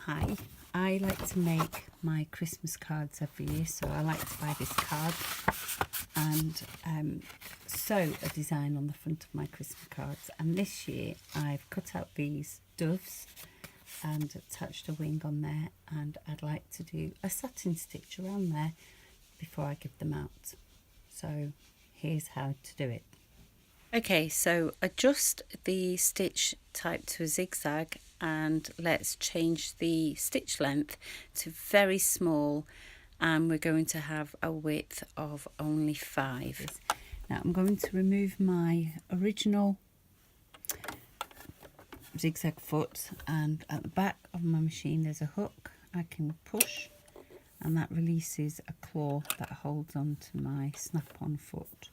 Hi, I like to make my Christmas cards every year, so I like to buy this card and sew a design on the front of my Christmas cards. And this year I've cut out these doves and attached a wing on there, and I'd like to do a satin stitch around there before I give them out. So here's how to do it. Okay, so adjust the stitch type to a zigzag and let's change the stitch length to very small, and we're going to have a width of only 5. Now I'm going to remove my original zigzag foot, and at the back of my machine there's a hook I can push, and that releases a claw that holds on to my snap-on foot.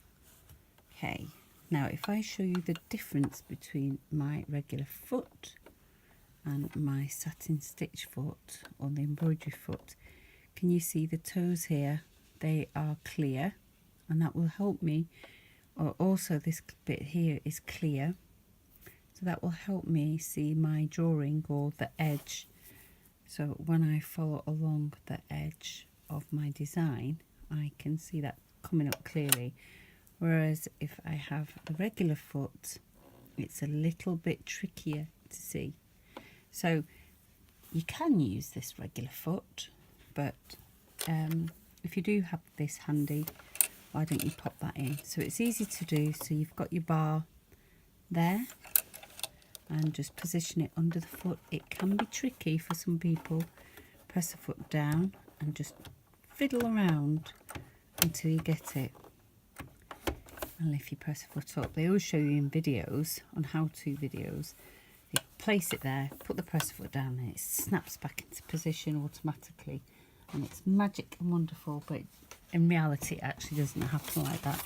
Okay. Now if I show you the difference between my regular foot and my satin stitch foot or the embroidery foot, can you see the toes here? They are clear, and that will help me. Or also this bit here is clear, so that will help me see my drawing or the edge. So when I follow along the edge of my design, I can see that coming up clearly. Whereas if I have the regular foot, it's a little bit trickier to see. So you can use this regular foot, but if you do have this handy, why don't you pop that in? So it's easy to do. So you've got your bar there and just position it under the foot. It can be tricky for some people. Press the foot down and just fiddle around until you get it. And if you press the foot up, they always show you in videos, on how-to videos, you place it there, put the press foot down, and it snaps back into position automatically, and it's magic and wonderful. But in reality it actually doesn't happen like that.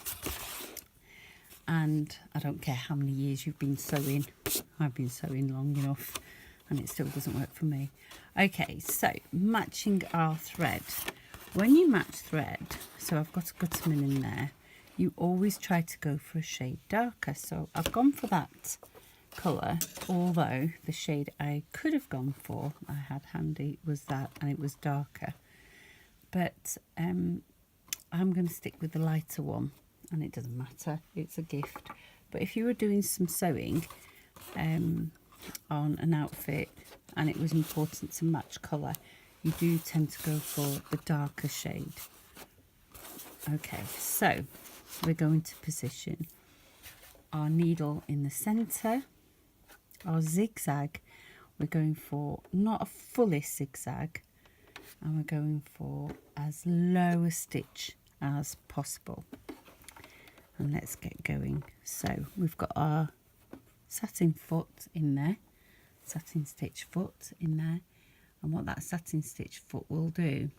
And I don't care how many years you've been sewing, I've been sewing long enough and it still doesn't work for me. Okay, so matching our thread. When you match thread, so I've got a Gutterman in there, you always try to go for a shade darker. So I've gone for that colour, although the shade I could have gone for, I had handy, was that, and it was darker. But I'm going to stick with the lighter one, and it doesn't matter, it's a gift. But if you were doing some sewing on an outfit and it was important to match colour, you do tend to go for the darker shade. Okay, so we're going to position our needle in the centre. Our zigzag, we're going for not a fullest zigzag, and we're going for as low a stitch as possible. And let's get going. So we've got our satin foot in there, satin stitch foot in there, and what that satin stitch foot will do,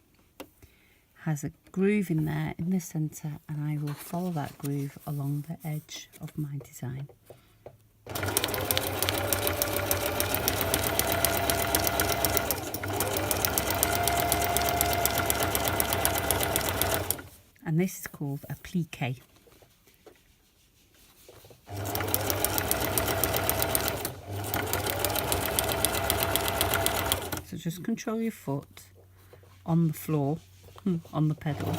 has a groove in there in the centre, and I will follow that groove along the edge of my design. And this is called appliqué. So just control your foot on the floor, on the pedal.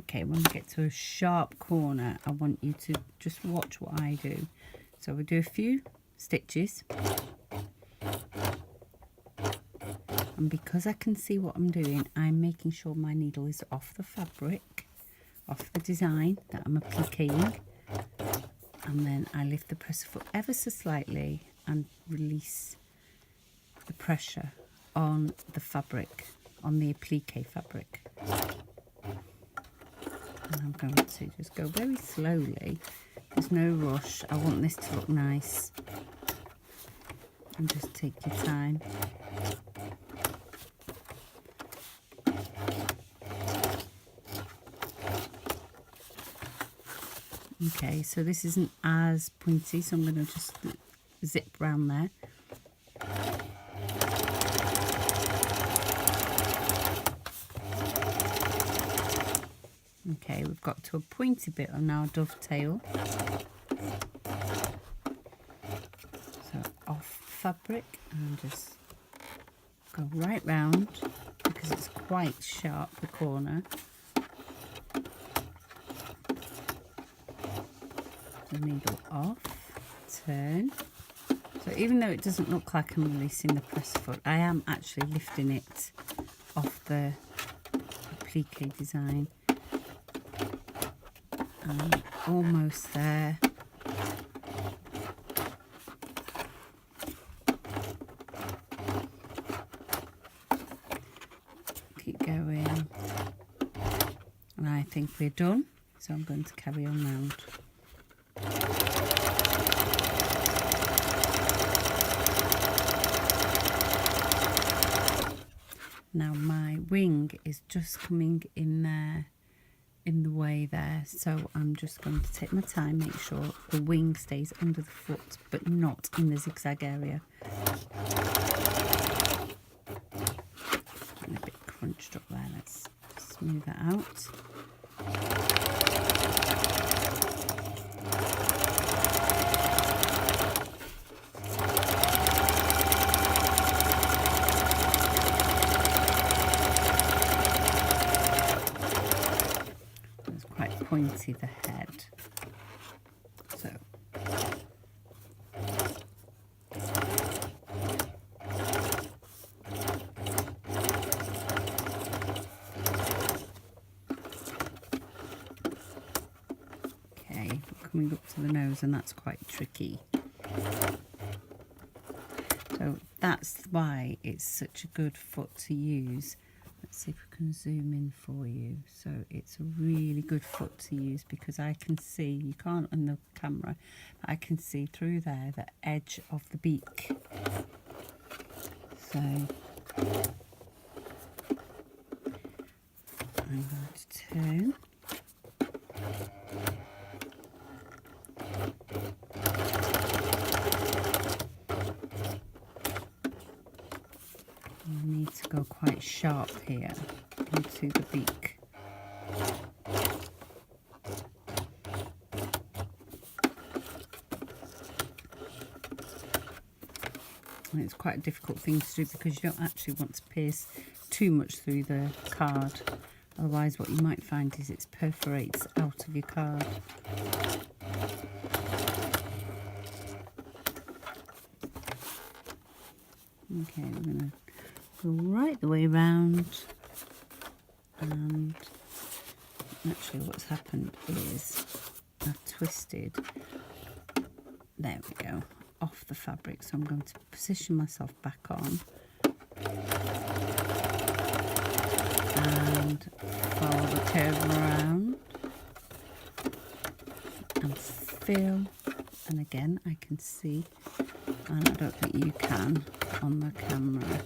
Okay, when we get to a sharp corner, I want you to just watch what I do. So we do a few stitches, and because I can see what I'm doing, I'm making sure my needle is off the fabric, off the design that I'm appliquing, and then I lift the presser foot ever so slightly and release the pressure on the fabric, on the appliqué fabric. And I'm going to just go very slowly, there's no rush, I want this to look nice, and just take your time. Okay, so this isn't as pointy, so I'm going to just zip round there. Okay, we've got to a pointy bit on our dovetail. So off fabric and just go right round because it's quite sharp, the corner. The needle off, turn. So even though it doesn't look like I'm releasing the press foot, I am actually lifting it off the applique design. And almost there. Keep going. And I think we're done, so I'm going to carry on round. Now my wing is just coming in there, in the way there, so I'm just going to take my time, make sure the wing stays under the foot but not in the zigzag area. And a bit crunched up there, let's smooth that out. Pointy the head, so okay, coming up to the nose, and that's quite tricky. So that's why it's such a good foot to use. Let's see if we can zoom in for you. So it's a really good foot to use because I can see, you can't on the camera, but I can see through there the edge of the beak. So I'm going to turn. You need to go quite sharp here into the beak. And it's quite a difficult thing to do because you don't actually want to pierce too much through the card. Otherwise what you might find is it perforates out of your card. Okay, we're going to go right the way round, and actually what's happened is I've twisted, there we go, off the fabric, so I'm going to position myself back on and follow the curve around and fill, and again I can see, and I don't think you can on the camera.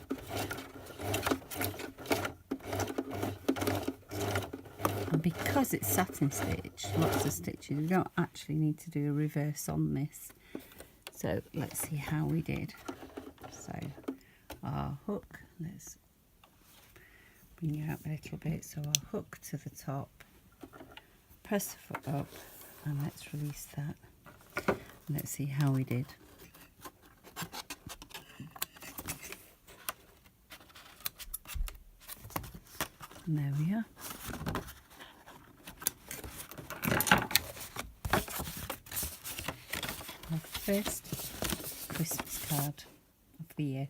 And because it's satin stitch, lots of stitches, we don't actually need to do a reverse on this. So let's see how we did. So our hook, let's bring it up a little bit. So our hook to the top, press the foot up, and let's release that. And let's see how we did. And there we are. Our first Christmas card of the year.